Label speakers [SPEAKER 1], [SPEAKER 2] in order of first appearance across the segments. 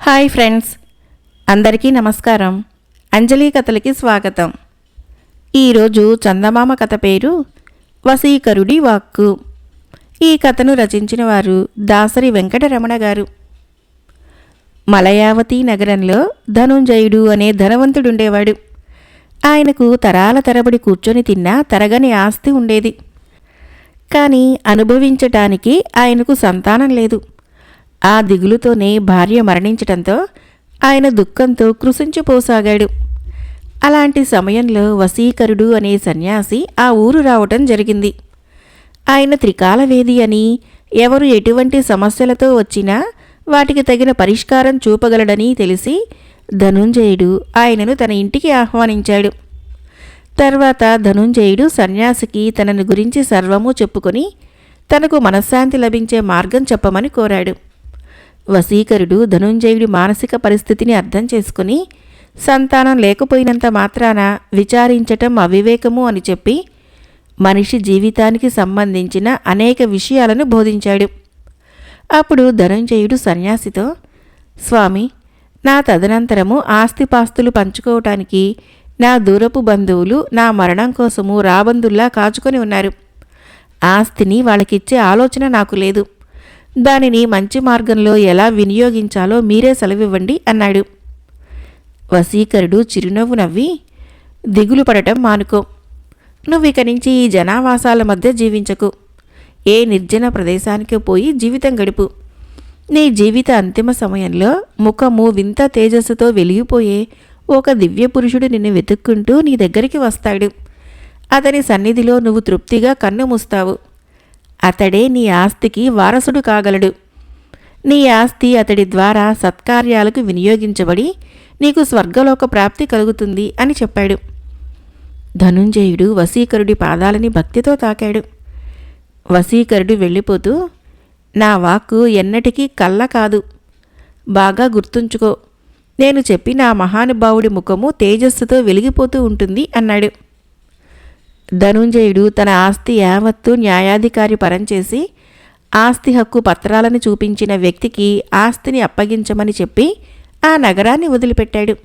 [SPEAKER 1] Hi friends, అందరికీ నమస్కారం. అంజలి కథలకి స్వాగతం. ఈరోజు చందమామ కథ పేరు వశీకరుడి వాక్కు. ఈ కథను రచించిన వారు దాసరి వెంకటరమణ గారు. మలయావతి నగరంలో ధనుంజయుడు అనే ధనవంతుడుండేవాడు. ఆయనకు తరాల తరబడి కూర్చొని తిన్నా తరగని ఆస్తి ఉండేది. కానీ అనుభవించటానికి ఆయనకు సంతానం లేదు. ఆ దిగులుతోనే భార్య మరణించటంతో ఆయన దుఃఖంతో కృశించిపోసాగాడు. అలాంటి సమయంలో వశీకరుడు అనే సన్యాసి ఆ ఊరు రావటం జరిగింది. ఆయన త్రికాలవేది అని, ఎవరు ఎటువంటి సమస్యలతో వచ్చినా వాటికి తగిన పరిష్కారం చూపగలడని తెలిసి ధనుంజయుడు ఆయనను తన ఇంటికి ఆహ్వానించాడు. తర్వాత ధనుంజయుడు సన్యాసికి తనను గురించి సర్వము చెప్పుకొని తనకు మనశ్శాంతి లభించే మార్గం చెప్పమని కోరాడు. వశీకరుడు ధనుంజయుడి మానసిక పరిస్థితిని అర్థం చేసుకుని సంతానం లేకపోయినంత మాత్రాన విచారించటం అవివేకము అని చెప్పి మనిషి జీవితానికి సంబంధించిన అనేక విషయాలను బోధించాడు. అప్పుడు ధనుంజయుడు సన్యాసితో, స్వామి, నా తదనంతరము ఆస్తిపాస్తులు పంచుకోవటానికి నా దూరపు బంధువులు నా మరణం కోసము రాబందుల్లా కాచుకొని ఉన్నారు. ఆస్తిని వాళ్ళకిచ్చే ఆలోచన నాకు లేదు. దానిని మంచి మార్గంలో ఎలా వినియోగించాలో మీరే సెలవివ్వండి అన్నాడు. వశీకరుడు చిరునవ్వు నవ్వి, దిగులు పడటం మానుకో. నువ్విక నుంచి ఈ జనావాసాల మధ్య జీవించకు. ఏ నిర్జన ప్రదేశానికి పోయి జీవితం గడుపు. నీ జీవిత అంతిమ సమయంలో ముఖము వింత తేజస్సుతో వెలిగిపోయే ఒక దివ్య పురుషుడు నిన్ను వెతుక్కుంటూ నీ దగ్గరికి వస్తాడు. అతని సన్నిధిలో నువ్వు తృప్తిగా కన్ను మూస్తావు. అతడే నీ ఆస్తికి వారసుడు కాగలడు. నీ ఆస్తి అతడి ద్వారా సత్కార్యాలకు వినియోగించబడి నీకు స్వర్గలోక ప్రాప్తి కలుగుతుంది అని చెప్పాడు. ధనుంజయుడు వశీకరుడి పాదాలని భక్తితో తాకాడు. వశీకరుడు వెళ్ళిపోతూ, నా వాక్కు ఎన్నటికీ కళ్ళ కాదు. బాగా గుర్తుంచుకో. నేను చెప్పిన ఆ మహానుభావుడి ముఖము తేజస్సుతో వెలిగిపోతూ ఉంటుంది అన్నాడు. ధనుంజయుడు తన ఆస్తి యావత్తు న్యాయాధికారి పరంచేసి ఆస్తి హక్కు పత్రాలను చూపించిన వ్యక్తికి ఆస్తిని అప్పగించమని చెప్పి ఆ నగరాన్ని వదిలిపెట్టాడు.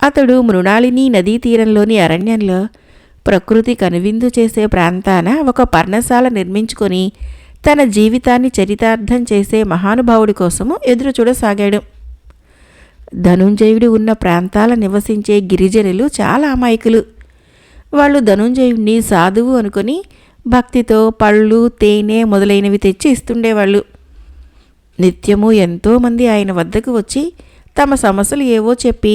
[SPEAKER 1] అతడు మృణాళిని నదీ తీరంలోని అరణ్యంలో ప్రకృతి కనువిందు చేసే ప్రాంతాన ఒక పర్ణశాల నిర్మించుకొని తన జీవితాన్ని చరితార్థం చేసే మహానుభావుడి కోసము ఎదురుచూడసాగాడు. ధనుంజయుడు ఉన్న ప్రాంతాల నివసించే గిరిజనులు చాలా అమాయకులు. వాళ్ళు ధనుంజయుడిని సాధువు అనుకొని భక్తితో పళ్ళు, తేనె మొదలైనవి తెచ్చి ఇస్తుండేవాళ్ళు. నిత్యము ఎంతోమంది ఆయన వద్దకు వచ్చి తమ సమస్యలు ఏవో చెప్పి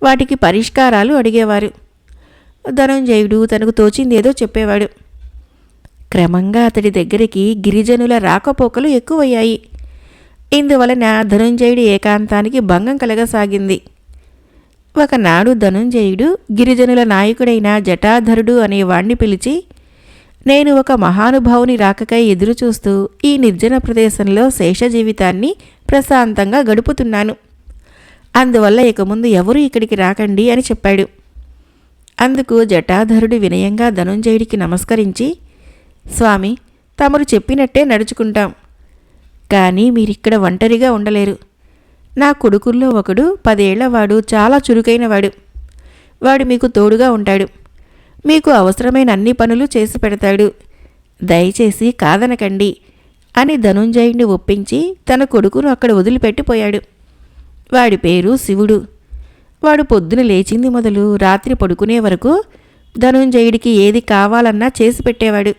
[SPEAKER 1] వాటికి పరిష్కారాలు అడిగేవారు. ధనుంజయుడు తనకు తోచిందేదో చెప్పేవాడు. క్రమంగా అతడి దగ్గరికి గిరిజనుల రాకపోకలు ఎక్కువయ్యాయి. ఇందువలన ధనుంజయుడి ఏకాంతానికి భంగం కలగసాగింది. ఒకనాడు ధనుంజయుడు గిరిజనుల నాయకుడైన జటాధరుడు అనే వాణ్ణి పిలిచి, నేను ఒక మహానుభావుని రాకకై ఎదురుచూస్తూ ఈ నిర్జన ప్రదేశంలో శేష జీవితాన్ని ప్రశాంతంగా గడుపుతున్నాను. అందువల్ల ఇక ముందు ఎవరూ ఇక్కడికి రాకండి అని చెప్పాడు. అందుకు జటాధరుడు వినయంగా ధనుంజయుడికి నమస్కరించి, స్వామి, తమరు చెప్పినట్టే నడుచుకుంటాం. కానీ మీరిక్కడ ఒంటరిగా ఉండలేరు. నా కొడుకుల్లో ఒకడు 10 ఏళ్లవాడు, చాలా చురుకైనవాడు. వాడు మీకు తోడుగా ఉంటాడు. మీకు అవసరమైన అన్ని పనులు చేసి పెడతాడు. దయచేసి కాదనకండి అని ధనుంజయుడిని ఒప్పించి తన కొడుకును అక్కడ వదిలిపెట్టిపోయాడు. వాడి పేరు శివుడు. వాడు పొద్దున లేచింది మొదలు రాత్రి పడుకునే వరకు ధనుంజయుడికి ఏది కావాలన్నా చేసి పెట్టేవాడు.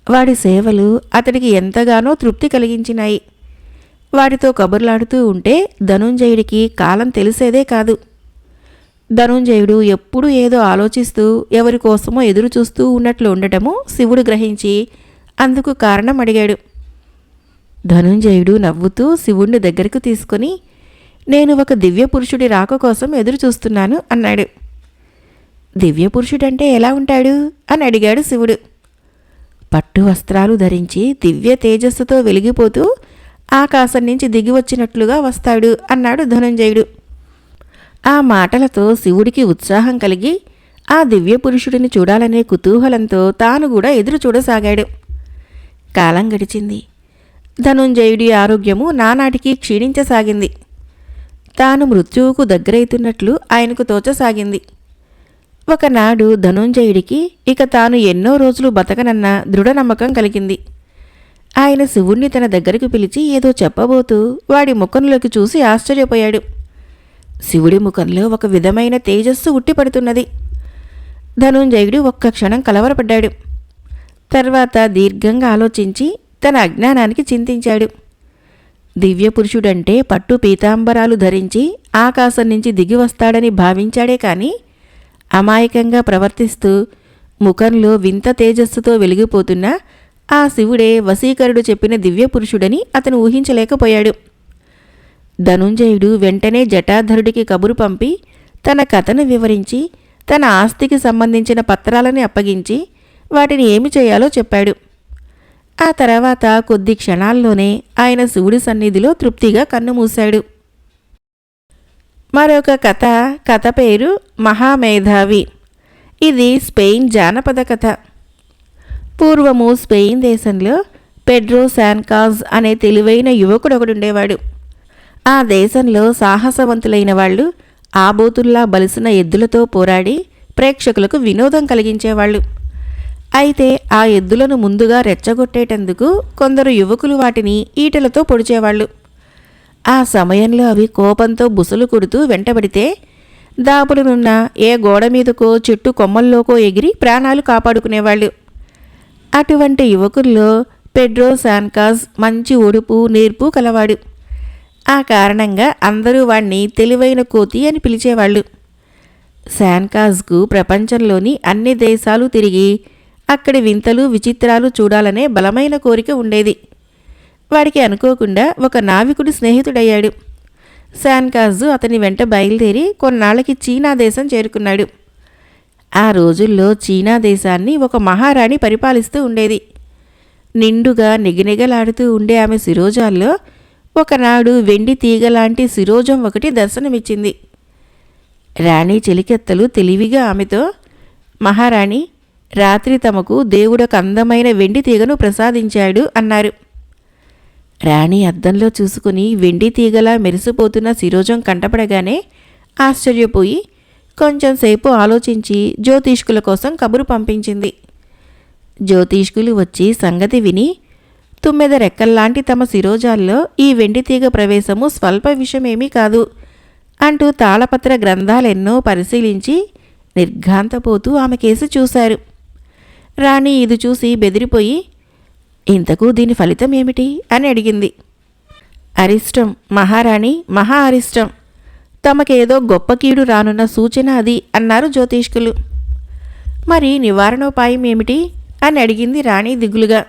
[SPEAKER 1] వాడి సేవలు అతడికి ఎంతగానో తృప్తి కలిగించినాయి. వాడితో కబుర్లాడుతూ ఉంటే ధనుంజయుడికి కాలం తెలిసేదే కాదు. ధనుంజయుడు ఎప్పుడూ ఏదో ఆలోచిస్తూ ఎవరి కోసమో ఎదురు చూస్తూ ఉన్నట్లు ఉండటము శివుడు గ్రహించి అందుకు కారణం అడిగాడు. ధనుంజయుడు నవ్వుతూ శివుణ్ణి దగ్గరకు తీసుకొని, నేను ఒక దివ్య పురుషుడి రాక కోసం ఎదురు చూస్తున్నాను అన్నాడు. దివ్య పురుషుడంటే ఎలా ఉంటాడు అని అడిగాడు శివుడు. పట్టు వస్త్రాలు ధరించి దివ్య తేజస్సుతో వెలిగిపోతూ ఆకాశం నుంచి దిగివచ్చినట్లుగా వస్తాడు అన్నాడు ధనుంజయుడు. ఆ మాటలతో శివుడికి ఉత్సాహం కలిగి ఆ దివ్య పురుషుడిని చూడాలనే కుతూహలంతో తాను కూడా ఎదురు చూడసాగాడు. కాలం గడిచింది. ధనుంజయుడి ఆరోగ్యము నానాటికి క్షీణించసాగింది. తాను మృత్యువుకు దగ్గరైతున్నట్లు ఆయనకు తోచసాగింది. ఒకనాడు ధనుంజయుడికి ఇక తాను ఎన్నో రోజులు బతకనన్న దృఢ నమ్మకం కలిగింది. ఆయన శివుణ్ణి తన దగ్గరకు పిలిచి ఏదో చెప్పబోతూ వాడి ముఖంలోకి చూసి ఆశ్చర్యపోయాడు. శివుడి ముఖంలో ఒక విధమైన తేజస్సు ఉట్టిపడుతున్నది. ధనుంజయుడు ఒక్క క్షణం కలవరపడ్డాడు. తర్వాత దీర్ఘంగా ఆలోచించి తన అజ్ఞానానికి చింతించాడు. దివ్యపురుషుడంటే పట్టు పీతాంబరాలు ధరించి ఆకాశం నుంచి దిగి వస్తాడని భావించాడే కాని అమాయకంగా ప్రవర్తిస్తూ ముఖంలో వింత తేజస్సుతో వెలిగిపోతున్న ఆ శివుడే వశీకరుడు చెప్పిన దివ్యపురుషుడని అతను ఊహించలేకపోయాడు. ధనుంజయుడు వెంటనే జటాధరుడికి కబురు పంపి తన కథను వివరించి తన ఆస్తికి సంబంధించిన పత్రాలని అప్పగించి వాటిని ఏమి చేయాలో చెప్పాడు. ఆ తర్వాత కొద్ది క్షణాల్లోనే ఆయన శివుడి సన్నిధిలో తృప్తిగా కన్నుమూశాడు. మరొక కథ పేరు మహామేధావి. ఇది స్పెయిన్ జానపద కథ. పూర్వము స్పెయిన్ దేశంలో పెడ్రో శాన్కాజ్ అనే తెలివైన యువకుడు ఒకడుండేవాడు. ఆ దేశంలో సాహసవంతులైన వాళ్ళు ఆబోతుల్లా బలిసిన ఎద్దులతో పోరాడి ప్రేక్షకులకు వినోదం కలిగించేవాళ్ళు. అయితే ఆ ఎద్దులను ముందుగా రెచ్చగొట్టేటందుకు కొందరు యువకులు వాటిని ఈటెలతో పొడిచేవాళ్ళు. ఆ సమయంలో అవి కోపంతో బుసలు కొడుతూ వెంటబడితే దాపులనున్న ఏ గోడ మీదకో చెట్టు కొమ్మల్లోకో ఎగిరి ప్రాణాలు కాపాడుకునేవాళ్ళు. అటువంటి యువకుల్లో పెడ్రో శాన్కాజ్ మంచి ఒడుపు నేర్పు కలవాడు. ఆ కారణంగా అందరూ వాణ్ణి తెలివైన కోతి అని పిలిచేవాళ్ళు. శాన్కాజ్కు ప్రపంచంలోని అన్ని దేశాలు తిరిగి అక్కడి వింతలు విచిత్రాలు చూడాలనే బలమైన కోరిక ఉండేది. వాడికి అనుకోకుండా ఒక నావికుడి స్నేహితుడయ్యాడు. శాన్కాజు అతని వెంట బయలుదేరి కొన్నాళ్ళకి చీనా దేశం చేరుకున్నాడు. ఆ రోజుల్లో చీనా దేశాన్ని ఒక మహారాణి పరిపాలిస్తూ ఉండేది. నిండుగా నిగనిగలాడుతూ ఉండే ఆమె శిరోజాల్లో ఒకనాడు వెండి తీగలాంటి శిరోజం ఒకటి దర్శనమిచ్చింది. రాణి చెలికెత్తలు తెలివిగా ఆమెతో, మహారాణి, రాత్రి తమకు దేవుడొక అందమైన వెండి తీగను ప్రసాదించాడు అన్నారు. రాణి అద్దంలో చూసుకుని వెండి తీగలా మెరిసిపోతున్న శిరోజం కంటపడగానే ఆశ్చర్యపోయి కొంచెంసేపు ఆలోచించి జ్యోతిష్కుల కోసం కబురు పంపించింది. జ్యోతిష్కులు వచ్చి సంగతి విని, తుమ్మెద రెక్కల్లాంటి తమ శిరోజాల్లో ఈ వెండి తీగ ప్రవేశము స్వల్ప విషయమేమీ కాదు అంటూ తాళపత్ర గ్రంథాలెన్నో పరిశీలించి నిర్ఘాంతపోతూ ఆమె కేసి చూశారు. రాణి ఇది చూసి బెదిరిపోయి, ఇంతకు దీని ఫలితం ఏమిటి అని అడిగింది. అరిష్టం మహారాణి, మహా అరిష్టం. తమకేదో గొప్ప కీడు రానున్న సూచన అది అన్నారు జ్యోతిష్కులు. మరి నివారణోపాయం ఏమిటి అని అడిగింది రాణి దిగులుగా.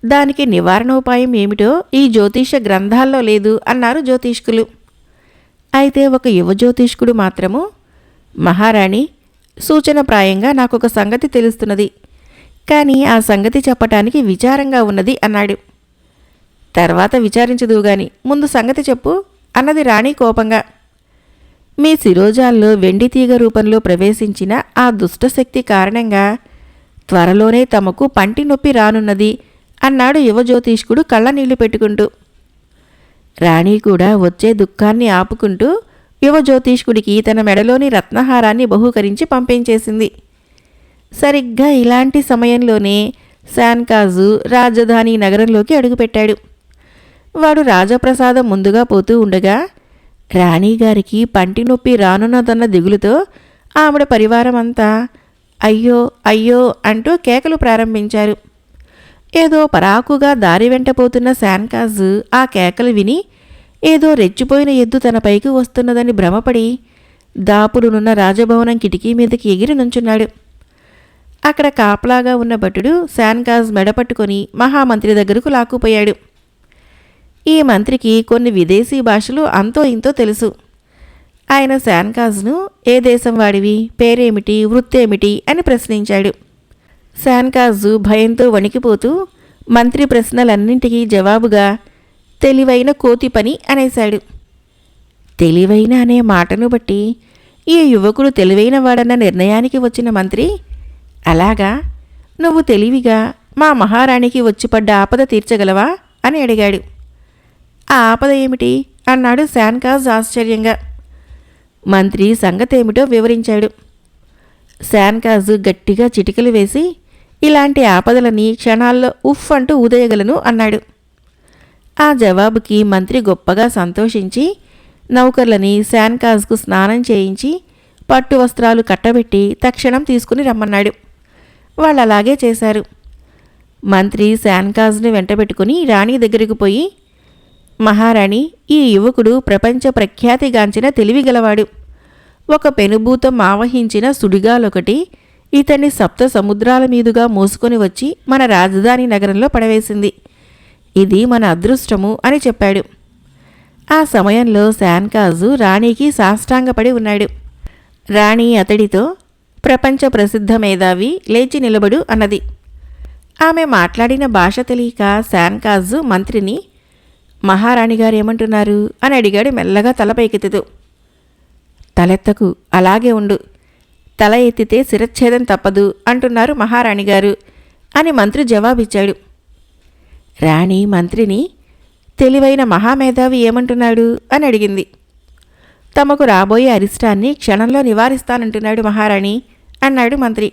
[SPEAKER 1] దానికి నివారణోపాయం ఏమిటో ఈ జ్యోతిష గ్రంథాల్లో లేదు అన్నారు జ్యోతిష్కులు. అయితే ఒక యువ జ్యోతిష్కుడు మాత్రము, మహారాణి, సూచనప్రాయంగా నాకొక సంగతి తెలుస్తున్నది, కానీ ఆ సంగతి చెప్పటానికి విచారంగా ఉన్నది అన్నాడు. తర్వాత విచారించదువుగాని ముందు సంగతి చెప్పు అన్నది రాణి కోపంగా. మీ శిరోజాల్లో వెండి తీగ రూపంలో ప్రవేశించిన ఆ దుష్టశక్తి కారణంగా త్వరలోనే తమకు పంటి నొప్పి రానున్నది అన్నాడు యువ జ్యోతిష్కుడు కళ్ళనీళ్లు పెట్టుకుంటూ. రాణి కూడా వచ్చే దుఃఖాన్ని ఆపుకుంటూ యువ జ్యోతిష్కుడికి తన మెడలోని రత్నహారాన్ని బహూకరించి పంపించేసింది. సరిగ్గా ఇలాంటి సమయంలోనే శాన్కాజు రాజధాని నగరంలోకి అడుగుపెట్టాడు. వాడు రాజప్రసాదం ముందుగా పోతూ ఉండగా రాణిగారికి పంటి నొప్పి రానున్నదన్న దిగులుతో ఆవిడ పరివారం అంతా అయ్యో అయ్యో అంటూ కేకలు ప్రారంభించారు. ఏదో పరాకుగా దారి వెంటపోతున్న శాన్కాజు ఆ కేకలు విని ఏదో రెచ్చిపోయిన ఎద్దు తన పైకి వస్తున్నదని భ్రమపడి దాపులునున్న రాజభవనం కిటికీ మీదకి ఎగిరి నుంచున్నాడు. అక్కడ కాపలాగా ఉన్న భటుడు శాన్కాజ్ మెడపట్టుకొని మహామంత్రి దగ్గరకు లాక్కుపోయాడు. ఈ మంత్రికి కొన్ని విదేశీ భాషలు అంతో ఇంతో తెలుసు. ఆయన శాన్కాజ్ను ఏ దేశం వాడివి, పేరేమిటి, వృత్తేమిటి అని ప్రశ్నించాడు. శాన్కాజు భయంతో వణికిపోతూ మంత్రి ప్రశ్నలన్నింటికీ జవాబుగా తెలివైన కోతి పని అనేశాడు. తెలివైన అనే మాటను బట్టి ఈ యువకుడు తెలివైన వాడన్న నిర్ణయానికి వచ్చిన మంత్రి, అలాగా, నువ్వు తెలివిగా మా మహారాణికి వచ్చిపడ్డ ఆపద తీర్చగలవా అని అడిగాడు. ఆ ఆపద ఏమిటి అన్నాడు శాన్కాజ్ ఆశ్చర్యంగా. మంత్రి సంగతేమిటో వివరించాడు. శాన్కాజు గట్టిగా చిటికలు వేసి, ఇలాంటి ఆపదలని క్షణాల్లో ఉఫ్ అంటూ ఊదేయగలను అన్నాడు. ఆ జవాబుకి మంత్రి గొప్పగా సంతోషించి నౌకర్లని శాన్కాజ్కు స్నానం చేయించి పట్టు వస్త్రాలు కట్టబెట్టి తక్షణం తీసుకుని రమ్మన్నాడు. వాళ్ళు అలాగే చేశారు. మంత్రి శాన్కాజ్ని వెంటబెట్టుకుని రాణి దగ్గరికి పోయి, మహారాణి, ఈ యువకుడు ప్రపంచ ప్రఖ్యాతిగాంచిన తెలివిగలవాడు. ఒక పెనుభూతం ఆవహించిన సుడిగాలొకటి ఇతన్ని సప్త సముద్రాల మీదుగా మోసుకొని వచ్చి మన రాజధాని నగరంలో పడవేసింది. ఇది మన అదృష్టము అని చెప్పాడు. ఆ సమయంలో శాన్కాజు రాణికి సాష్టాంగపడి ఉన్నాడు. రాణి అతడితో, ప్రపంచ ప్రసిద్ధ మేధావి, లేచి నిలబడు అన్నది. ఆమె మాట్లాడిన భాష తెలియక శాన్కాజు మంత్రిని, మహారాణిగారు ఏమంటున్నారు అని అడిగాడు మెల్లగా తల పైకెత్తుతూ. తలెత్తకు, అలాగే ఉండు. తల ఎత్తితే శిరచ్ఛేదం తప్పదు అంటున్నారు మహారాణిగారు అని మంత్రి జవాబిచ్చాడు. రాణి మంత్రిని, తెలివైన మహామేధావి ఏమంటున్నాడు అని అడిగింది. తమకు రాబోయే అరిష్టాన్ని క్షణంలో నివారిస్తానంటున్నాడు మహారాణి అన్నాడు మంత్రి.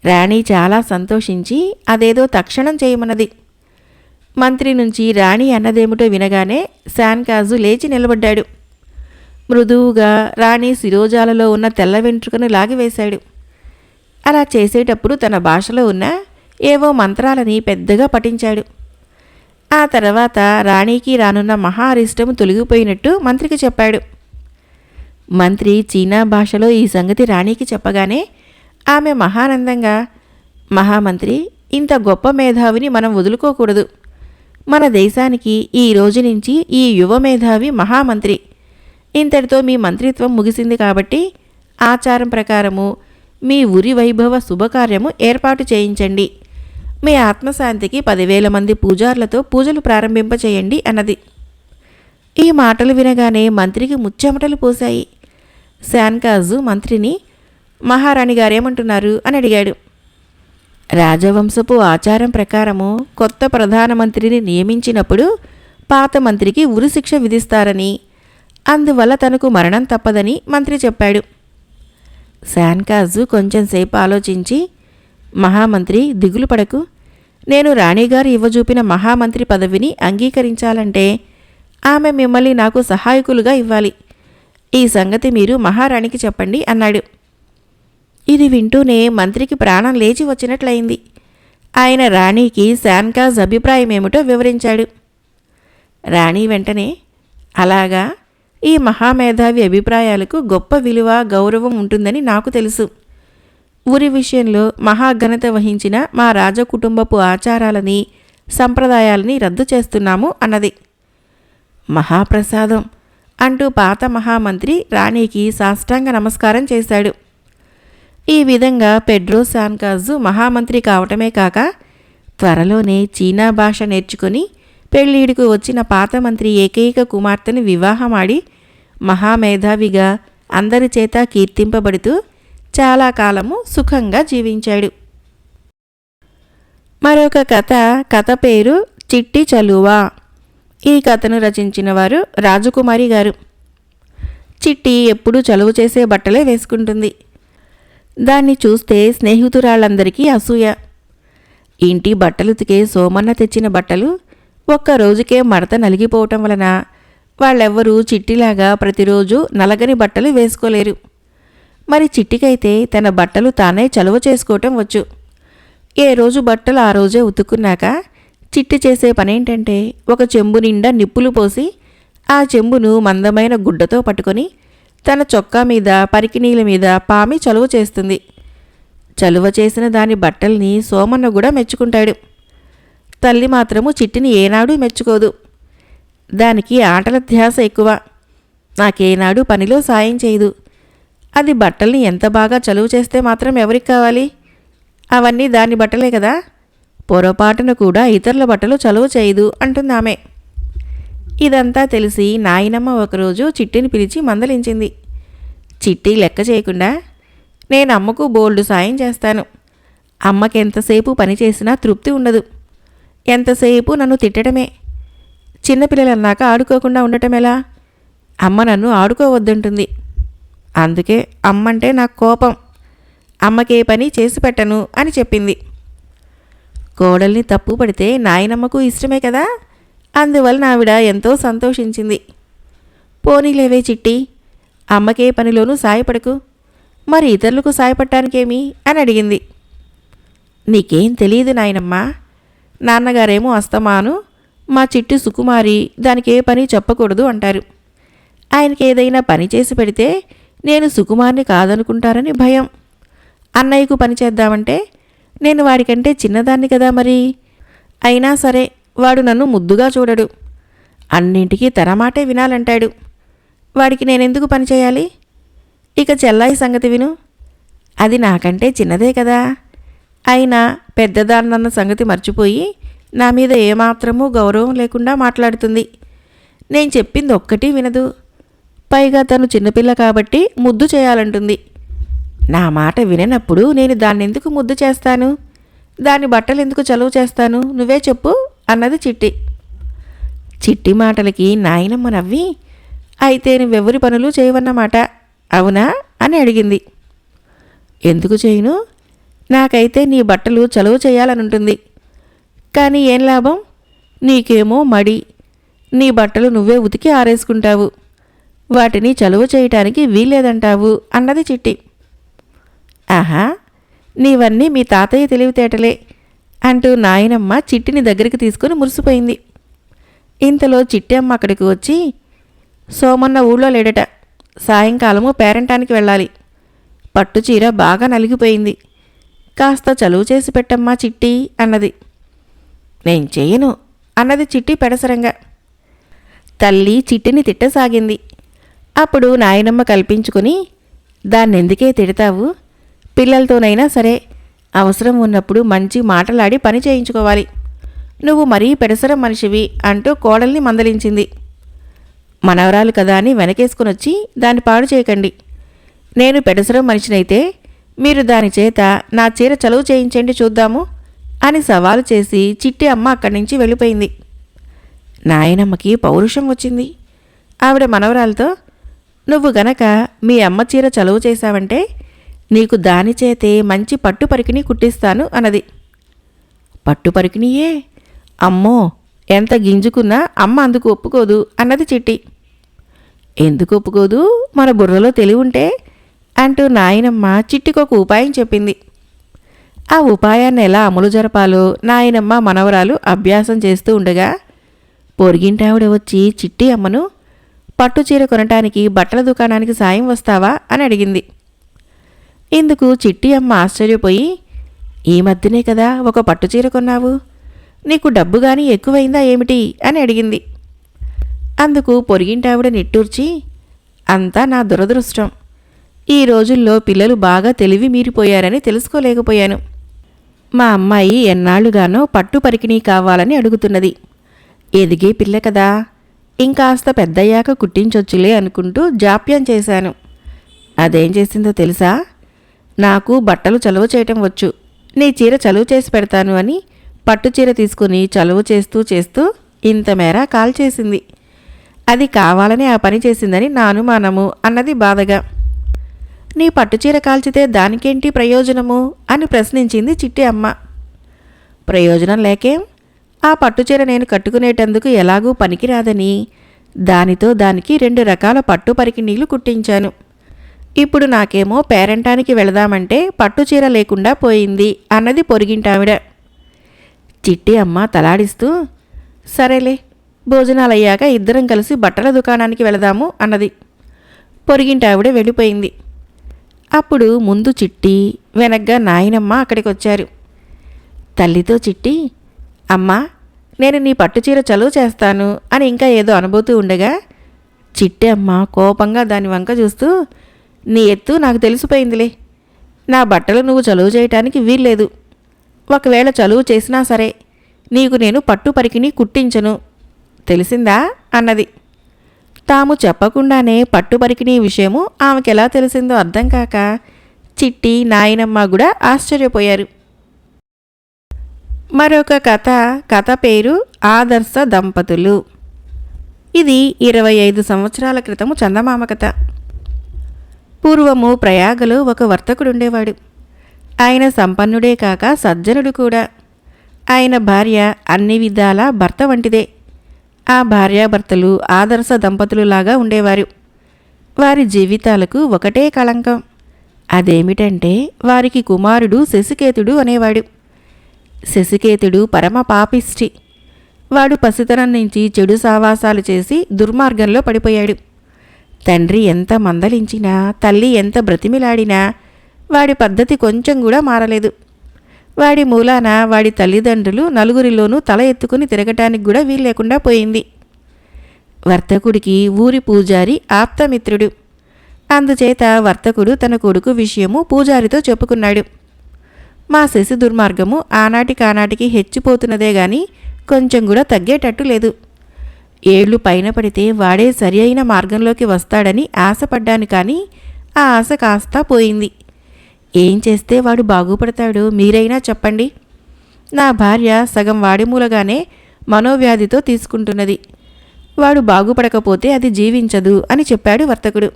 [SPEAKER 1] రాణి చాలా సంతోషించి అదేదో తక్షణం చేయమన్నది. మంత్రి నుంచి రాణి అన్నదేమిటో వినగానే శాన్కాజు లేచి నిలబడ్డాడు. మృదువుగా రాణి శిరోజాలలో ఉన్న తెల్ల వెంట్రుకను లాగివేశాడు. అలా చేసేటప్పుడు తన భాషలో ఉన్న ఏవో మంత్రాలని పెద్దగా పఠించాడు. ఆ తర్వాత రాణికి రానున్న మహా అరిష్టము తొలగిపోయినట్టు మంత్రికి చెప్పాడు. మంత్రి చీనా భాషలో ఈ సంగతి రాణికి చెప్పగానే ఆమె మహానందంగా, మహామంత్రి, ఇంత గొప్ప మేధావిని మనం వదులుకోకూడదు. మన దేశానికి ఈ రోజు నుంచి ఈ యువ మేధావి మహామంత్రి. ఇంతటితో మీ మంత్రిత్వం ముగిసింది కాబట్టి ఆచారం ప్రకారము మీ ఉరి వైభవ శుభకార్యము ఏర్పాటు చేయించండి. మీ ఆత్మశాంతికి 10,000 మంది పూజార్లతో పూజలు ప్రారంభింపచేయండి అన్నది. ఈ మాటలు వినగానే మంత్రికి ముచ్చెమటలు పోశాయి. శాన్కాజు మంత్రిని, మహారాణి గారేమంటున్నారు అని అడిగాడు. రాజవంశపు ఆచారం ప్రకారము కొత్త ప్రధానమంత్రిని నియమించినప్పుడు పాత మంత్రికి ఉరిశిక్ష విధిస్తారని, అందువల్ల తనకు మరణం తప్పదని మంత్రి చెప్పాడు. శాన్కాజు కొంచెంసేపు ఆలోచించి, మహామంత్రి, దిగులు పడకు. నేను రాణిగారు ఇవ్వజూపిన మహామంత్రి పదవిని అంగీకరించాలంటే ఆమె మిమ్మల్ని నాకు సహాయకులుగా ఇవ్వాలి. ఈ సంగతి మీరు మహారాణికి చెప్పండి అన్నాడు. ఇది వింటూనే మంత్రికి ప్రాణం లేచి వచ్చినట్లయింది. ఆయన రాణికి శాన్కాజ్ అభిప్రాయమేమిటో వివరించాడు. రాణి వెంటనే, అలాగా, ఈ మహామేధావి అభిప్రాయాలకు గొప్ప విలువ, గౌరవం ఉంటుందని నాకు తెలుసు. ఊరి విషయంలో మహాఘనత వహించిన మా రాజకుటుంబపు ఆచారాలని, సంప్రదాయాలని రద్దు చేస్తున్నాము అన్నది. మహాప్రసాదం అంటూ పాత మహామంత్రి రాణికి సాష్టాంగ నమస్కారం చేశాడు. ఈ విధంగా పెడ్రో శాన్కాజు మహామంత్రి కావటమే కాక త్వరలోనే చీనా భాష నేర్చుకుని పెళ్ళీడుకు వచ్చిన పాత మంత్రి ఏకైక కుమార్తెను వివాహమాడి మహామేధావిగా అందరి చేత కీర్తింపబడుతూ చాలా కాలము సుఖంగా జీవించాడు. మరొక కథ పేరు చిట్టి చలువ. ఈ కథను రచించిన వారు రాజకుమారి గారు. చిట్టి ఎప్పుడూ చలువ చేసే బట్టలే వేసుకుంటుంది. దాన్ని చూస్తే స్నేహితురాళ్ళందరికీ అసూయ. ఇంటి బట్టలుతికే సోమన్న తెచ్చిన బట్టలు ఒక్క రోజుకే మడత నలిగిపోవటం వలన వాళ్ళెవ్వరూ చిట్టిలాగా ప్రతిరోజు నలగని బట్టలు వేసుకోలేరు. మరి చిట్టికైతే తన బట్టలు తానే చలువ చేసుకోవటం వచ్చు. ఏ రోజు బట్టలు ఆ రోజే ఉతుక్కున్నాక చిట్టి చేసే పనేంటంటే ఒక చెంబు నిండా నిప్పులు పోసి ఆ చెంబును మందమైన గుడ్డతో పట్టుకొని తన చొక్కా మీద, పరికినీల మీద పామి చలువ చేస్తుంది. చలువ చేసిన దాని బట్టల్ని సోమన్న కూడా మెచ్చుకుంటాడు. తల్లి మాత్రము చిట్టిని ఏనాడూ మెచ్చుకోదు. దానికి ఆటల ధ్యాస ఎక్కువ. నాకేనాడు పనిలో సాయం చేయదు. అది బట్టల్ని ఎంత బాగా చలువ చేస్తే మాత్రం ఎవరికి కావాలి? అవన్నీ దాని బట్టలే కదా. పొరపాటున కూడా ఇతరుల బట్టలు చలువ చేయదు అంటుందామె. ఇదంతా తెలిసి నాయనమ్మ ఒకరోజు చిట్టిని పిలిచి మందలించింది. చిట్టి లెక్క చేయకుండా, నేను అమ్మకు బోల్డు సాయం చేస్తాను. అమ్మకెంతసేపు పని చేసినా తృప్తి ఉండదు. ఎంతసేపు నన్ను తిట్టడమే. చిన్నపిల్లలన్నాక ఆడుకోకుండా ఉండటం ఎలా? అమ్మ నన్ను ఆడుకోవద్దంటుంది. అందుకే అమ్మంటే నాకు కోపం. అమ్మకే పని చేసి పెట్టను అని చెప్పింది. కోడల్ని తప్పు పడితే నాయనమ్మకు ఇష్టమే కదా. అందువలన ఆవిడ ఎంతో సంతోషించింది. పోనీలేవే చిట్టి, అమ్మకే పనిలోనూ సాయపడకు, మరి ఇతరులకు సాయపడటానికేమి అని అడిగింది. నీకేం తెలియదు నాయనమ్మా. నాన్నగారేమో అస్తమాను మా చిట్టి సుకుమారి, దానికే పని చెప్పకూడదు అంటారు. ఆయనకి ఏదైనా పని చేసి పెడితే నేను సుకుమార్ని కాదనుకుంటారని భయం. అన్నయ్యకు పని చేద్దామంటే నేను వాడికంటే చిన్నదాన్ని కదా మరి. అయినా సరే వాడు నన్ను ముద్దుగా చూడడు. అన్నింటికీ తన మాటే వినాలంటాడు. వాడికి నేనెందుకు పని చేయాలి? ఇక చెల్లాయి సంగతి విను. అది నాకంటే చిన్నదే కదా. అయినా పెద్దదాన్నన్న సంగతి మర్చిపోయి నా మీద ఏమాత్రమూ గౌరవం లేకుండా మాట్లాడుతుంది. నేను చెప్పింది ఒక్కటి వినదు. పైగా తను చిన్నపిల్ల కాబట్టి ముద్దు చేయాలంటుంది. నా మాట విననప్పుడు నేను దాన్నెందుకు ముద్దు చేస్తాను? దాని బట్టలు ఎందుకు చలువ చేస్తాను? నువ్వే చెప్పు అన్నది చిట్టి. చిట్టి మాటలకి నాయనమ్మ నవ్వి, అయితే నువ్వెవరి పనులు చేయవన్నమాట, అవునా అని అడిగింది. ఎందుకు చేయను? నాకైతే నీ బట్టలు చలువ చేయాలనుంటుంది. కానీ ఏం లాభం? నీకేమో మడి. నీ బట్టలు నువ్వే ఉతికి ఆరేసుకుంటావు. వాటిని చలువ చేయటానికి వీల్లేదంటావు అన్నది చిట్టి. ఆహా, నీవన్నీ మీ తాతయ్య తెలివితేటలే అంటూ నాయనమ్మ చిట్టిని దగ్గరికి తీసుకుని మురిసిపోయింది. ఇంతలో చిట్టి అమ్మ అక్కడికి వచ్చి, సోమన్న ఊళ్ళో లేడట, సాయంకాలము పేరంటానికి వెళ్ళాలి. పట్టుచీర బాగా నలిగిపోయింది, కాస్త చలువ చేసి పెట్టమ్మా చిట్టి అన్నది. నేను చేయను అన్నది చిట్టి పెడసరంగా. తల్లి చిట్టిని తిట్టసాగింది. అప్పుడు నాయనమ్మ కల్పించుకుని, దాన్నెందుకే తిడతావు? పిల్లలతోనైనా సరే అవసరం ఉన్నప్పుడు మంచి మాటలాడి పని చేయించుకోవాలి. నువ్వు మరీ పెడసరం మనిషివి అంటూ కోడల్ని మందలించింది. మనవరాలు కదా అని వెనకేసుకునొచ్చి దాన్ని పాడు చేయకండి. నేను పెడసరం మనిషినైతే మీరు దాని చేత నా చీర చలువ చేయించండి చూద్దాము అని సవాలు చేసి చిట్టి అమ్మ అక్కడి నుంచి వెళ్ళిపోయింది. నాయనమ్మకి పౌరుషం వచ్చింది. ఆవిడ మనవరాలతో, నువ్వు గనక మీ అమ్మ చీర చలువ చేశావంటే నీకు దాని చేతే మంచి పట్టు పరికిణి కుట్టిస్తాను అన్నది. పట్టు పరికిణియే? అమ్మో, ఎంత గింజుకున్నా అమ్మ అందుకు ఒప్పుకోదు అన్నది చిట్టి. ఎందుకు ఒప్పుకోదు? మన బుర్రలో తెలివి ఉంటే అంటూ నాయనమ్మ చిట్టికొక ఉపాయం చెప్పింది. ఆ ఉపాయాన్ని ఎలా అమలు జరపాలో నాయనమ్మ మనవరాలు అభ్యాసం చేస్తూ ఉండగా పొరిగింటావిడ వచ్చి చిట్టి అమ్మను, పట్టుచీర కొనటానికి బట్టల దుకాణానికి సాయం వస్తావా అని అడిగింది. ఇందుకు చిట్టి అమ్మ ఆశ్చర్యపోయి, ఈ మధ్యనే కదా ఒక పట్టుచీర కొన్నావు, నీకు డబ్బు గాని ఎక్కువైందా ఏమిటి అని అడిగింది. అందుకు పొరిగింటావిడ నిట్టూర్చి, అంతా నా దురదృష్టం. ఈ రోజుల్లో పిల్లలు బాగా తెలివి మీరిపోయారని తెలుసుకోలేకపోయాను. మా అమ్మాయి ఎన్నాళ్లుగానో పట్టు పరికిణీ కావాలని అడుగుతున్నది. ఎదిగే పిల్ల కదా, ఇంకాస్త పెద్దయ్యాక కుట్టించొచ్చులే అనుకుంటూ జాప్యం చేశాను. అదేం చేసిందో తెలుసా? నాకు బట్టలు చలువ చేయటం వచ్చు, నీ చీర చలువ చేసి పెడతాను అని పట్టుచీర తీసుకుని చలువ చేస్తూ చేస్తూ ఇంతమేర కాల్చేసింది. అది కావాలని ఆ పని చేసిందని నా అనుమానము అన్నది బాధగా. నీ పట్టుచీర కాల్చితే దానికేంటి ప్రయోజనము అని ప్రశ్నించింది చిట్టి అమ్మ. ప్రయోజనం లేకేం? ఆ పట్టుచీర నేను కట్టుకునేటందుకు ఎలాగూ పనికిరాదని దానితో దానికి 2 రకాల పట్టు పరికిణీలు కుట్టించాను. ఇప్పుడు నాకేమో పేరంటానికి వెళదామంటే పట్టుచీర లేకుండా పోయింది అన్నది పొరిగింటావిడ. చిట్టి అమ్మ తలాడిస్తూ, సరేలే, భోజనాలయ్యాక ఇద్దరం కలిసి బట్టల దుకాణానికి వెళదాము అన్నది. పొరిగింటావిడ వెళ్ళిపోయింది. అప్పుడు ముందు చిట్టి, వెనగ్గా నాయనమ్మ అక్కడికొచ్చారు. తల్లితో చిట్టి, అమ్మా, నేను నీ పట్టుచీర చలువ చేస్తాను అని ఇంకా ఏదో అనుభూతూ ఉండగా చిట్టి అమ్మ కోపంగా దాని వంక చూస్తూ, నీ ఎత్తు నాకు తెలిసిపోయిందిలే. నా బట్టలు నువ్వు చలువ చేయటానికి వీల్లేదు. ఒకవేళ చలువ చేసినా సరే నీకు నేను పట్టు పరికిణి కుట్టించను, తెలిసిందా అన్నది. తాము చెప్పకుండానే పట్టు పరికిణి విషయము ఆమెకెలా తెలిసిందో అర్థం కాక చిట్టి, నాయనమ్మ కూడా ఆశ్చర్యపోయారు. మరొక కథ పేరు ఆదర్శ దంపతులు. ఇది 25 సంవత్సరాల క్రితము చందమామ కథ. పూర్వము ప్రయాగలో ఒక వర్తకుడుండేవాడు. ఆయన సంపన్నుడే కాక సజ్జనుడు కూడా. ఆయన భార్య అన్ని విధాలా భర్త వంటిదే. ఆ భార్యాభర్తలు ఆదర్శ దంపతులులాగా ఉండేవారు. వారి జీవితాలకు ఒకటే కళంకం. అదేమిటంటే వారికి కుమారుడు శశికేతుడు అనేవాడు. శశికేతుడు పరమ పాపిష్టి. వాడు పసితనం నుంచి చెడు సావాసాలు చేసి దుర్మార్గంలో పడిపోయాడు. తండ్రి ఎంత మందలించినా, తల్లి ఎంత బ్రతిమిలాడినా వాడి పద్ధతి కొంచెం కూడా మారలేదు. వాడి మూలాన వాడి తల్లిదండ్రులు నలుగురిలోనూ తల ఎత్తుకుని తిరగటానికి కూడా వీల్లేకుండా పోయింది. వర్తకుడికి ఊరి పూజారి ఆప్తమిత్రుడు. అందుచేత వర్తకుడు తన కొడుకు విషయము పూజారితో చెప్పుకున్నాడు. మా శశి దుర్మార్గము ఆనాటికానాటికి హెచ్చిపోతున్నదే గాని కొంచెం కూడా తగ్గేటట్టు లేదు. ఏళ్లు పైన పడితే వాడే సరి అయిన మార్గంలోకి వస్తాడని ఆశపడ్డాను, కానీ ఆ ఆశ కాస్త పోయింది. ఏం చేస్తే వాడు బాగుపడతాడో మీరైనా చెప్పండి. నా భార్య సగం వాడి మూలగానే మనోవ్యాధితో తీసుకుంటున్నది. వాడు బాగుపడకపోతే అది జీవించదు అని చెప్పాడు వర్తకుడు.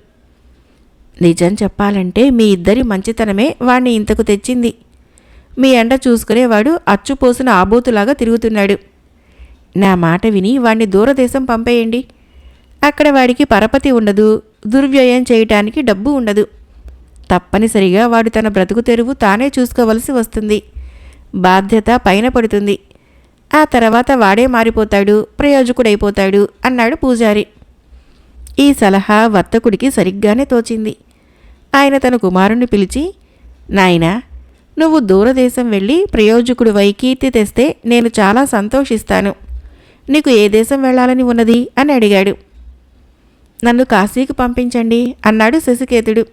[SPEAKER 1] నిజం చెప్పాలంటే మీ ఇద్దరి మంచితనమే వాణ్ణి ఇంతకు తెచ్చింది. మీ ఎండ చూసుకునేవాడు అచ్చుపోసిన ఆబోతులాగా తిరుగుతున్నాడు. నా మాట విని వాణ్ణి దూరదేశం పంపేయండి. అక్కడ వాడికి పరపతి ఉండదు, దుర్వ్యయం చేయటానికి డబ్బు ఉండదు. తప్పనిసరిగా వాడు తన బ్రతుకు తెరువు తానే చూసుకోవలసి వస్తుంది. బాధ్యత పైన పడుతుంది. ఆ తర్వాత వాడే మారిపోతాడు, ప్రయోజకుడైపోతాడు అన్నాడు పూజారి. ఈ సలహా వర్తకుడికి సరిగ్గానే తోచింది. ఆయన తన కుమారుణ్ణి పిలిచి, నాయనా, నువ్వు దూరదేశం వెళ్ళి ప్రయోజకుడివై కీర్తి తెస్తే నేను చాలా సంతోషిస్తాను. నీకు ఏ దేశం వెళ్ళాలని ఉన్నది అని అడిగాడు. నన్ను కాశీకి పంపించండి అన్నాడు శశికేతుడు.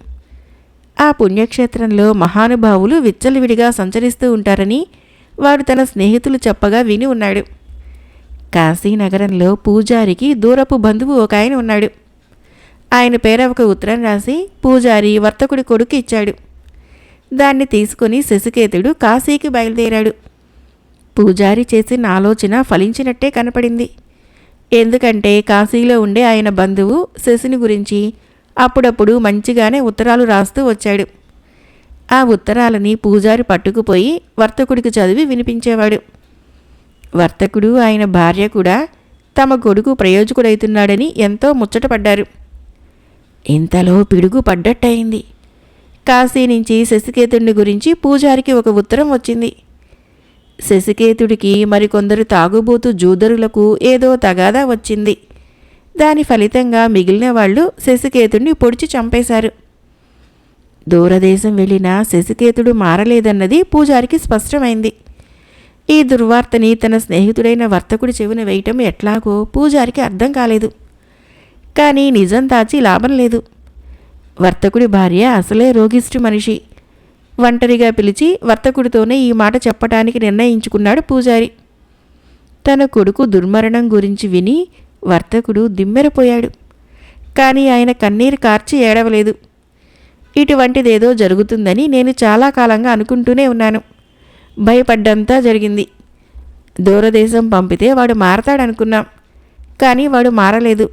[SPEAKER 1] ఆ పుణ్యక్షేత్రంలో మహానుభావులు విచ్చలవిడిగా సంచరిస్తూ ఉంటారని వాడు తన స్నేహితులు చెప్పగా విని ఉన్నాడు. కాశీనగరంలో పూజారికి దూరపు బంధువు ఒక ఆయన ఉన్నాడు. ఆయన పేర ఒక ఉత్తరం రాసి పూజారి వర్తకుడి కొడుకు ఇచ్చాడు. దాన్ని తీసుకుని శశికేతుడు కాశీకి బయలుదేరాడు. పూజారి చేసిన ఆలోచన ఫలించినట్టే కనపడింది. ఎందుకంటే కాశీలో ఉండే ఆయన బంధువు శశిని గురించి అప్పుడప్పుడు మంచిగానే ఉత్తరాలు రాస్తూ వచ్చాడు. ఆ ఉత్తరాలని పూజారి పట్టుకుపోయి వర్తకుడికి చదివి వినిపించేవాడు. వర్తకుడు ఆయన భార్య కూడా తమ కొడుకు ప్రయోజకుడైతున్నాడని ఎంతో ముచ్చటపడ్డారు. ఇంతలో పిడుగు పడ్డట్టయింది. కాశీ నుంచి శశికేతుడిని గురించి పూజారికి ఒక ఉత్తరం వచ్చింది. శశికేతుడికి మరికొందరు తాగుబోతు జూదరులకు ఏదో తగాదా వచ్చింది. దాని ఫలితంగా మిగిలిన వాళ్ళు శశికేతుడిని పొడిచి చంపేశారు. దూరదేశం వెళ్ళిన శశికేతుడు మారలేదన్నది పూజారికి స్పష్టమైంది. ఈ దుర్వార్తని తన స్నేహితుడైన వర్తకుడి చెవిన వేయటం ఎట్లాగో పూజారికి అర్థం కాలేదు. కానీ నిజం దాచి లాభం లేదు. వర్తకుడి భార్య అసలే రోగిష్టి మనిషి. ఒంటరిగా పిలిచి వర్తకుడితోనే ఈ మాట చెప్పటానికి నిర్ణయించుకున్నాడు పూజారి. తన కొడుకు దుర్మరణం గురించి విని వర్తకుడు దిమ్మెరపోయాడు. కానీ ఆయన కన్నీరు కార్చి ఏడవలేదు. ఇటువంటిదేదో జరుగుతుందని నేను చాలా కాలంగా అనుకుంటూనే ఉన్నాను. భయపడ్డంతా జరిగింది. దూరదేశం పంపితే వాడు మారతాడనుకున్నాం, కానీ వాడు మారలేదు.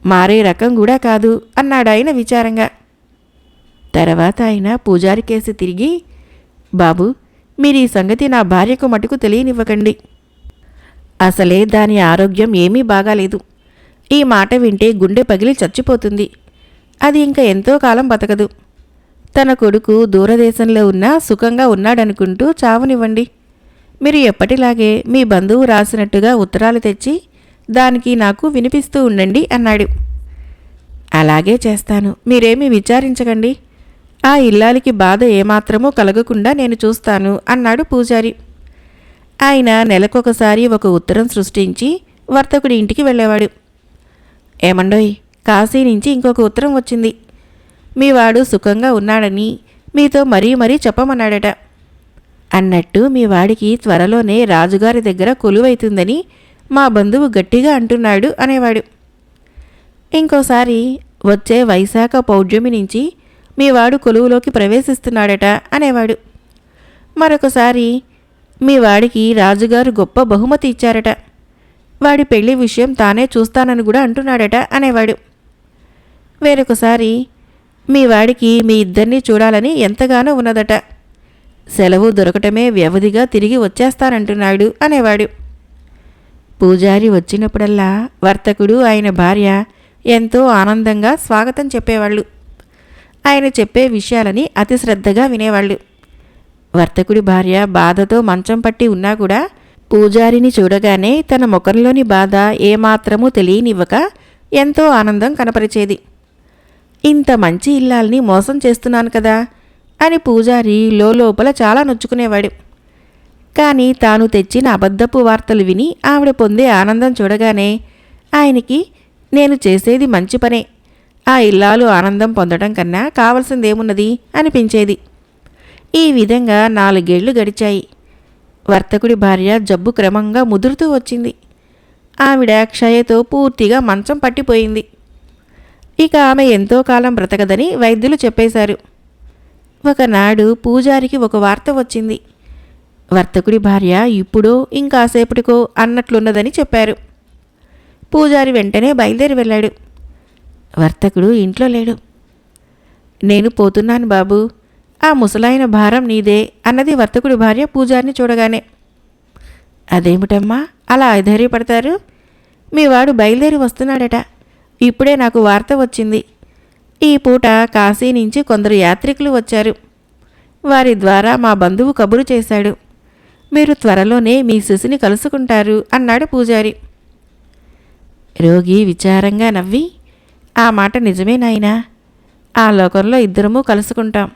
[SPEAKER 1] మారే రకం కూడా కాదు అన్నాడాయన విచారంగా. తర్వాత ఆయన పూజారి కేసి తిరిగి, బాబు, మీరు ఈ సంగతి నా భార్యకు మటుకు తెలియనివ్వకండి. అసలే దాని ఆరోగ్యం ఏమీ బాగాలేదు. ఈ మాట వింటే గుండె పగిలి చచ్చిపోతుంది. అది ఇంకా ఎంతో కాలం బతకదు. తన కొడుకు దూరదేశంలో ఉన్నా సుఖంగా ఉన్నాడనుకుంటూ చావునివ్వండి. మీరు ఎప్పటిలాగే మీ బంధువు రాసినట్టుగా ఉత్తరాలు తెచ్చి దానికి నాకు వినిపిస్తూ ఉండండి అన్నాడు. అలాగే చేస్తాను, మీరేమీ విచారించకండి. ఆ ఇల్లాలికి బాధ ఏమాత్రమూ కలగకుండా నేను చూస్తాను అన్నాడు పూజారి. ఆయన నెలకొకసారి ఒక ఉత్తరం సృష్టించి వర్తకుడి ఇంటికి వెళ్ళేవాడు. ఏమండోయ్, కాశీ నుంచి ఇంకొక ఉత్తరం వచ్చింది. మీవాడు సుఖంగా ఉన్నాడని మీతో మరీ మరీ చెప్పమన్నాడట. అన్నట్టు మీ వాడికి త్వరలోనే రాజుగారి దగ్గర కొలువైతుందని మా బంధువు గట్టిగా అంటున్నాడు అనేవాడు. ఇంకోసారి వచ్చే వైశాఖ పౌర్ణమి నుంచి మీ వాడు కొలువులోకి ప్రవేశిస్తున్నాడట అనేవాడు. మరొకసారి మీ వాడికి రాజుగారు గొప్ప బహుమతి ఇచ్చారట. వాడి పెళ్లి విషయం తానే చూస్తానని కూడా అంటున్నాడట అనేవాడు. వేరొకసారి, మీ వాడికి మీ ఇద్దరినీ చూడాలని ఎంతగానో ఉన్నదట, సెలవు దొరకటమే వ్యవధిగా తిరిగి వచ్చేస్తానంటున్నాడు అనేవాడు. పూజారి వచ్చినప్పుడల్లా వర్తకుడు ఆయన భార్య ఎంతో ఆనందంగా స్వాగతం చెప్పేవాళ్ళు. ఆయన చెప్పే విషయాలని అతి శ్రద్ధగా వినేవాళ్ళు. వర్తకుడి భార్య బాధతో మంచం పట్టి ఉన్నా కూడా పూజారిని చూడగానే తన ముఖంలోని బాధ ఏమాత్రమూ తెలియనివ్వక ఎంతో ఆనందం కనపరిచేది. ఇంత మంచి ఇల్లాల్ని మోసం చేస్తున్నాను కదా అని పూజారి లోపల చాలా నొచ్చుకునేవాడు. కానీ తాను తెచ్చిన అబద్ధపు వార్తలు విని ఆవిడ పొందే ఆనందం చూడగానే ఆయనకి నేను చేసేది మంచి పనే, ఆ ఇల్లాలు ఆనందం పొందడం కన్నా కావలసిందేమున్నది అనిపించేది. ఈ విధంగా 4 ఏళ్లు గడిచాయి. వర్తకుడి భార్య జబ్బు క్రమంగా ముదురుతూ వచ్చింది. ఆవిడ క్షయతో పూర్తిగా మంచం పట్టిపోయింది. ఇక ఆమె ఎంతో కాలం బ్రతకదని వైద్యులు చెప్పేశారు. ఒకనాడు పూజారికి ఒక వార్త వచ్చింది. వర్తకుడి భార్య ఇప్పుడో ఇంకాసేపటికో అన్నట్లున్నదని చెప్పారు. పూజారి వెంటనే బయలుదేరి వెళ్ళాడు. వర్తకుడు ఇంట్లో లేడు. నేను పోతున్నాను బాబూ, ఆ ముసలాయన భారం నీదే అన్నది వర్తకుడి భార్య పూజారిని చూడగానే. అదేమిటమ్మా అలా అధైర్యపడతారు? మీ వాడు బయలుదేరి వస్తున్నాడట, ఇప్పుడే నాకు వార్త వచ్చింది. ఈ పూట కాశీ నుంచి కొందరు యాత్రికులు వచ్చారు. వారి ద్వారా మా బంధువు కబురు చేశాడు. మీరు త్వరలోనే మీ శిశుని కలుసుకుంటారు అన్నాడు పూజారి. రోగి విచారంగా నవ్వి, ఆ మాట నిజమే నాయనా, ఆ లోకంలో ఇద్దరము కలుసుకుంటాం.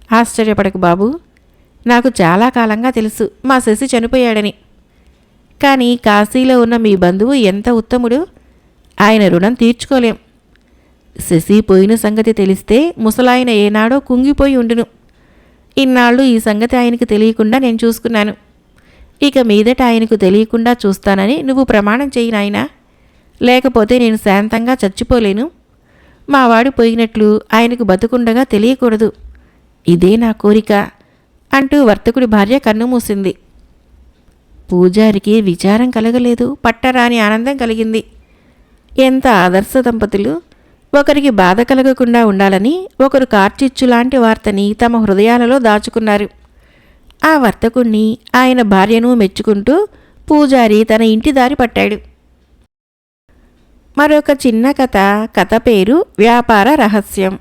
[SPEAKER 1] ఆశ్చర్యపడకు బాబు, నాకు చాలా కాలంగా తెలుసు మా శశి చనిపోయాడని. కానీ కాశీలో ఉన్న మీ బంధువు ఎంత ఉత్తముడు, ఆయన రుణం తీర్చుకోలేం. శశి పోయిన సంగతి తెలిస్తే ముసలాయన ఏనాడో కుంగిపోయి ఉండును. ఇన్నాళ్ళు ఈ సంగతి ఆయనకు తెలియకుండా నేను చూసుకున్నాను. ఇక మీదట ఆయనకు తెలియకుండా చూస్తానని నువ్వు ప్రమాణం చేయి నాయనా, లేకపోతే నేను శాంతంగా చచ్చిపోలేను. మావాడు పోయినట్లు ఆయనకు బతుకుండగా తెలియకూడదు, ఇదే నా కోరిక అంటూ వర్తకుడి భార్య కన్నుమూసింది. పూజారికి విచారం కలగలేదు, పట్టరాని ఆనందం కలిగింది. ఎంత ఆదర్శ దంపతులు! ఒకరికి బాధ కలగకుండా ఉండాలని ఒకరు కార్చిచ్చులాంటి వార్తని తమ హృదయాలలో దాచుకున్నారు. ఆ వర్తకుణ్ణి, ఆయన భార్యను మెచ్చుకుంటూ పూజారి తన ఇంటి దారి పట్టాడు. మరొక చిన్న కథ పేరు వ్యాపార రహస్యం.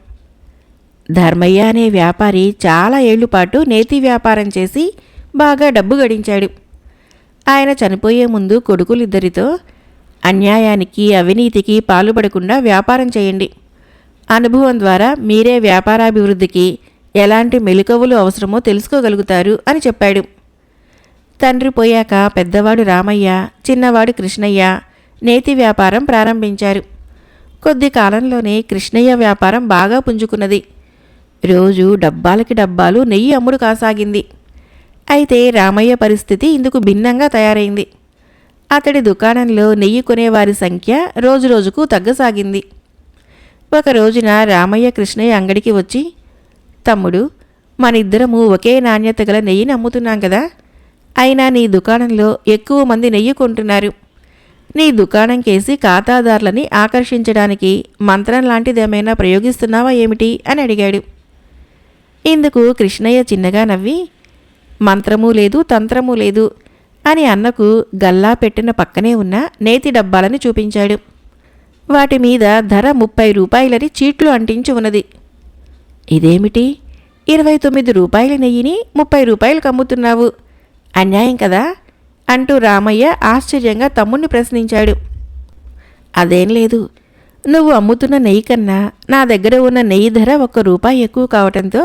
[SPEAKER 1] ధర్మయ్య అనే వ్యాపారి చాలా ఏళ్లుపాటు నేతి వ్యాపారం చేసి బాగా డబ్బు గడించాడు. ఆయన చనిపోయే ముందు కొడుకులిద్దరితో, అన్యాయానికి అవినీతికి పాలుపడకుండా వ్యాపారం చేయండి. అనుభవం ద్వారా మీరే వ్యాపారాభివృద్ధికి ఎలాంటి మెలకువలు అవసరమో తెలుసుకోగలుగుతారు అని చెప్పాడు. తండ్రి పోయాక పెద్దవాడు రామయ్య, చిన్నవాడు కృష్ణయ్య నేతి వ్యాపారం ప్రారంభించారు. కొద్ది కాలంలోనే కృష్ణయ్య వ్యాపారం బాగా పుంజుకున్నది. రోజు డబ్బాలకి డబ్బాలు నెయ్యి అమ్ముడు కాసాగింది. అయితే రామయ్య పరిస్థితి ఇందుకు భిన్నంగా తయారైంది. అతడి దుకాణంలో నెయ్యి కొనేవారి సంఖ్య రోజురోజుకు తగ్గసాగింది. ఒక రోజున రామయ్య కృష్ణయ్య అంగడికి వచ్చి, తమ్ముడు, మనిద్దరము ఒకే నాణ్యత గల నెయ్యిని అమ్ముతున్నాం కదా, అయినా నీ దుకాణంలో ఎక్కువ మంది నెయ్యి కొంటున్నారు. నీ దుకాణం కేసి ఖాతాదారులని ఆకర్షించడానికి మంత్రం లాంటిదేమైనా ప్రయోగిస్తున్నావా ఏమిటి అని అడిగాడు. ఇందుకు కృష్ణయ్య చిన్నగా నవ్వి, మంత్రమూ లేదు తంత్రమూ లేదు అని అన్నకు గల్లా పెట్టిన పక్కనే ఉన్న నేతి డబ్బాలని చూపించాడు. వాటి మీద ధర 30 రూపాయలని చీట్లు అంటించి ఉన్నది. ఇదేమిటి, 29 రూపాయల నెయ్యిని 30 రూపాయలకు అమ్ముతున్నావు, అన్యాయం కదా అంటూ రామయ్య ఆశ్చర్యంగా తమ్ముణ్ణి ప్రశ్నించాడు. అదేం లేదు, నువ్వు అమ్ముతున్న నెయ్యి కన్నా నా దగ్గర ఉన్న నెయ్యి ధర 1 రూపాయి ఎక్కువ కావటంతో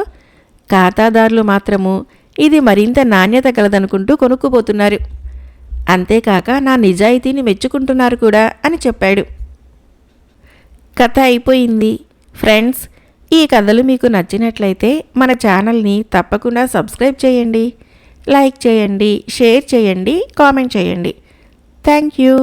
[SPEAKER 1] ఖాతాదారులు మాత్రము ఇది మరింత నాణ్యత కలదనుకుంటూ కొనుక్కుపోతున్నారు. అంతేకాక నా నిజాయితీని మెచ్చుకుంటున్నారు కూడా అని చెప్పాడు. కథ అయిపోయింది. ఫ్రెండ్స్, ఈ కథలు మీకు నచ్చినట్లయితే మన ఛానల్ని తప్పకుండా సబ్స్క్రైబ్ చేయండి, లైక్ చేయండి, షేర్ చేయండి, కామెంట్ చేయండి. Thank you.